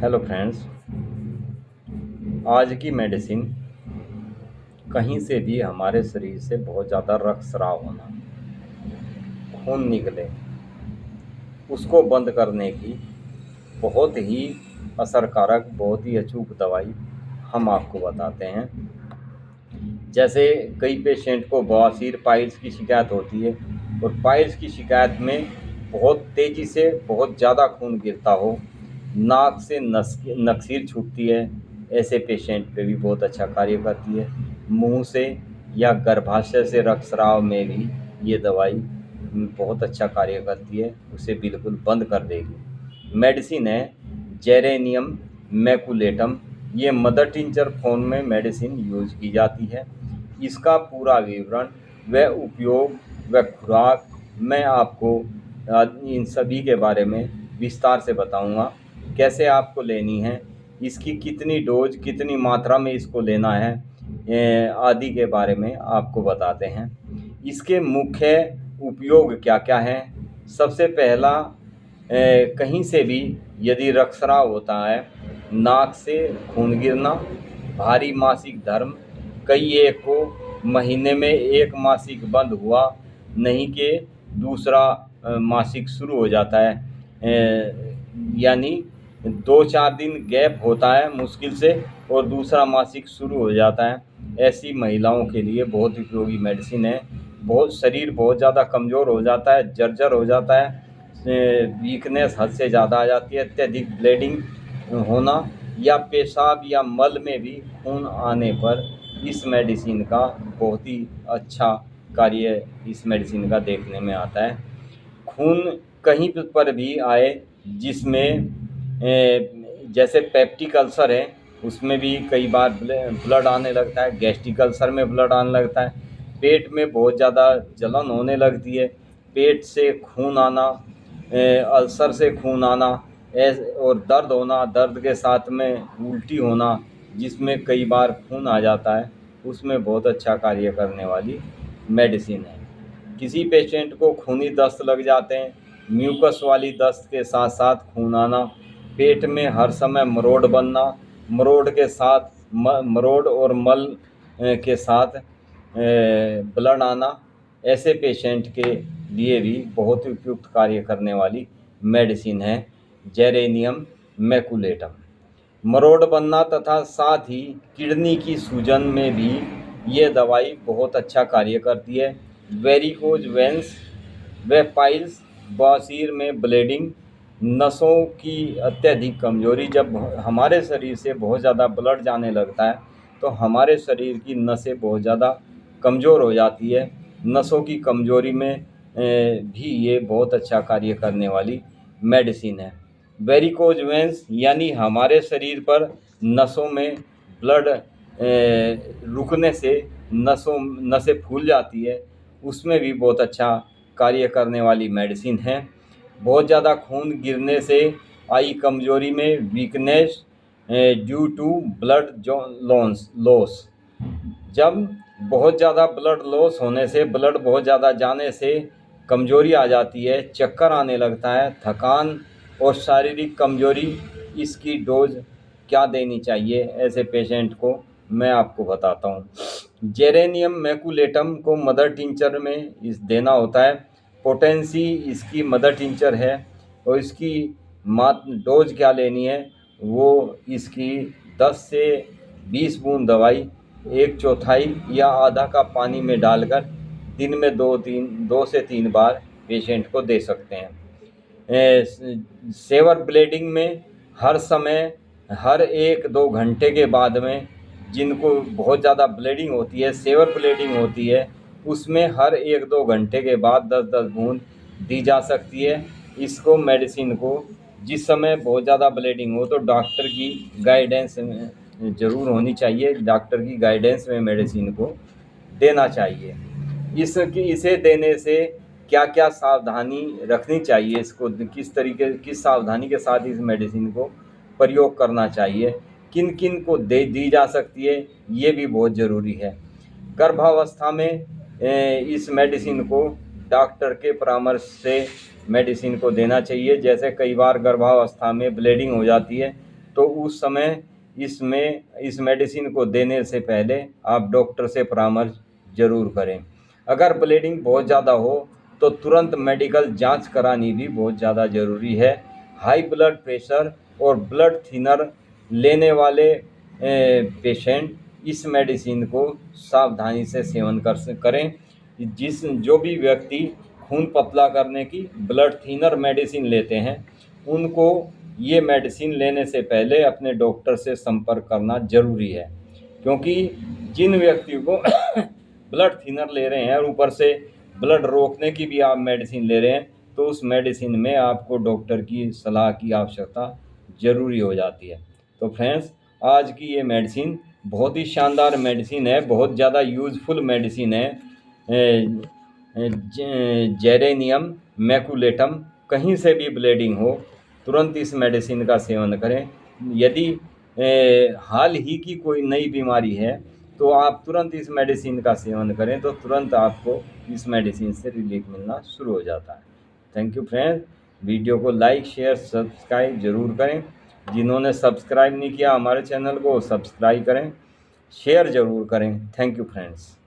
Hello friends. आज की medicine कहीं से भी हमारे शरीर से बहुत ज़्यादा रक्तस्राव होना, खून निकले, उसको बंद करने की बहुत ही असरकारक, बहुत ही अचूक दवाई हम आपको बताते हैं। जैसे कई पेशेंट को बवासीर, पाइल्स की शिकायत होती है और पाइल्स की शिकायत में बहुत तेज़ी से बहुत ज़्यादा खून गिरता हो, नाक से नक्सीर छूटती है, ऐसे पेशेंट पे भी बहुत अच्छा कार्य करती है। मुंह से या गर्भाशय से रक्तस्राव में भी ये दवाई बहुत अच्छा कार्य करती है, उसे बिल्कुल बंद कर देगी। मेडिसिन है जेरेनियम मैकुलेटम। ये मदर टिंचर फॉर्म में मेडिसिन यूज की जाती है। इसका पूरा विवरण व उपयोग व खुराक मैं आपको इन सभी के बारे में विस्तार से बताऊंगा। कैसे आपको लेनी है, इसकी कितनी डोज, कितनी मात्रा में इसको लेना है, आदि के बारे में आपको बताते हैं। इसके मुख्य उपयोग क्या क्या हैं। सबसे पहला, कहीं से भी यदि रक्तस्राव होता है, नाक से खून गिरना, भारी मासिक धर्म, कई एक को महीने में एक मासिक बंद हुआ, नहीं कि दूसरा मासिक शुरू हो जाता है, यानी 2-4 दिन गैप होता है मुश्किल से और दूसरा मासिक शुरू हो जाता है। ऐसी महिलाओं के लिए बहुत उपयोगी मेडिसिन है। बहुत शरीर बहुत ज़्यादा कमज़ोर हो जाता है, जर्जर हो जाता है, वीकनेस हद से ज़्यादा आ जाती है, अत्यधिक ब्लीडिंग होना या पेशाब या मल में भी खून आने पर इस मेडिसिन का बहुत ही अच्छा कार्य इस मेडिसिन का देखने में आता है। खून कहीं पर भी आए जिसमें जैसे पेप्टिक अल्सर है, उसमें भी कई बार ब्लड आने लगता है, गैस्ट्रिक अल्सर में ब्लड आने लगता है, पेट में बहुत ज़्यादा जलन होने लगती है, पेट से खून आना, अल्सर से खून आना, और दर्द होना, दर्द के साथ में उल्टी होना जिसमें कई बार खून आ जाता है, उसमें बहुत अच्छा कार्य करने वाली मेडिसिन है। किसी पेशेंट को खूनी दस्त लग जाते हैं, म्यूकस वाली दस्त के साथ साथ खून आना, पेट में हर समय मरोड़ बनना, मरोड़ के साथ मरोड़ और मल के साथ ब्लड आना, ऐसे पेशेंट के लिए भी बहुत उपयुक्त कार्य करने वाली मेडिसिन है जेरेनियम मैकुलेटम। मरोड़ बनना तथा साथ ही किडनी की सूजन में भी ये दवाई बहुत अच्छा कार्य करती है। वेरिकोज वेंस व पाइल्स, बवासीर में ब्लीडिंग, नसों की अत्यधिक कमजोरी, जब हमारे शरीर से बहुत ज़्यादा ब्लड जाने लगता है तो हमारे शरीर की नसें बहुत ज़्यादा कमज़ोर हो जाती है। नसों की कमजोरी में भी ये बहुत अच्छा कार्य करने वाली मेडिसिन है। वेरिकोज वेंस यानी हमारे शरीर पर नसों में ब्लड रुकने से नसें फूल जाती है, उसमें भी बहुत अच्छा कार्य करने वाली मेडिसिन है। बहुत ज़्यादा खून गिरने से आई कमजोरी में weakness due to blood loss, जब बहुत ज़्यादा ब्लड लॉस होने से, ब्लड बहुत ज़्यादा जाने से कमजोरी आ जाती है, चक्कर आने लगता है, थकान और शारीरिक कमजोरी, इसकी डोज क्या देनी चाहिए ऐसे पेशेंट को मैं आपको बताता हूँ। जेरेनियम मैकुलेटम को मदर टिंचर में इस देना होता है। पोटेंसी इसकी मदर टिंचर है और इसकी डोज क्या लेनी है, वो इसकी 10 से 20 बूंद दवाई 1/4 या आधा कप पानी में डालकर दिन में 2 से 3 बार पेशेंट को दे सकते हैं। सेवर ब्लीडिंग में हर समय, हर 1-2 घंटे के बाद में, जिनको बहुत ज़्यादा ब्लीडिंग होती है, सेवर ब्लीडिंग होती है, उसमें हर 1-2 घंटे के बाद 10-10 बूंद दी जा सकती है। इसको मेडिसिन को जिस समय बहुत ज़्यादा ब्लीडिंग हो तो डॉक्टर की गाइडेंस ज़रूर होनी चाहिए, डॉक्टर की गाइडेंस में मेडिसिन को देना चाहिए। इसे देने से क्या क्या सावधानी रखनी चाहिए, इसको किस सावधानी के साथ इस मेडिसिन को प्रयोग करना चाहिए, किन किन को दी जा सकती है, ये भी बहुत ज़रूरी है। गर्भावस्था में इस मेडिसिन को डॉक्टर के परामर्श से मेडिसिन को देना चाहिए। जैसे कई बार गर्भावस्था में ब्लीडिंग हो जाती है तो उस समय इस मेडिसिन को देने से पहले आप डॉक्टर से परामर्श जरूर करें। अगर ब्लीडिंग बहुत ज़्यादा हो तो तुरंत मेडिकल जांच करानी भी बहुत ज़्यादा ज़रूरी है। हाई ब्लड प्रेशर और ब्लड थिनर लेने वाले पेशेंट इस मेडिसिन को सावधानी से सेवन करें। जो भी व्यक्ति खून पतला करने की ब्लड थिनर मेडिसिन लेते हैं, उनको ये मेडिसिन लेने से पहले अपने डॉक्टर से संपर्क करना ज़रूरी है, क्योंकि जिन व्यक्तियों को ब्लड थिनर ले रहे हैं और ऊपर से ब्लड रोकने की भी आप मेडिसिन ले रहे हैं, तो उस मेडिसिन में आपको डॉक्टर की सलाह की आवश्यकता ज़रूरी हो जाती है। तो फ्रेंड्स, आज की ये मेडिसिन बहुत ही शानदार मेडिसिन है, बहुत ज़्यादा यूज़फुल मेडिसिन है। Geranium maculatum. कहीं से भी ब्लीडिंग हो, तुरंत इस मेडिसिन का सेवन करें। यदि हाल ही की कोई नई बीमारी है तो आप तुरंत इस मेडिसिन का सेवन करें, तो तुरंत आपको इस मेडिसिन से रिलीफ मिलना शुरू हो जाता है। Thank you friends. वीडियो को लाइक, शेयर, सब्सक्राइब जरूर करें। जिन्होंने सब्सक्राइब नहीं किया हमारे चैनल को, सब्सक्राइब करें, शेयर ज़रूर करें। Thank you friends.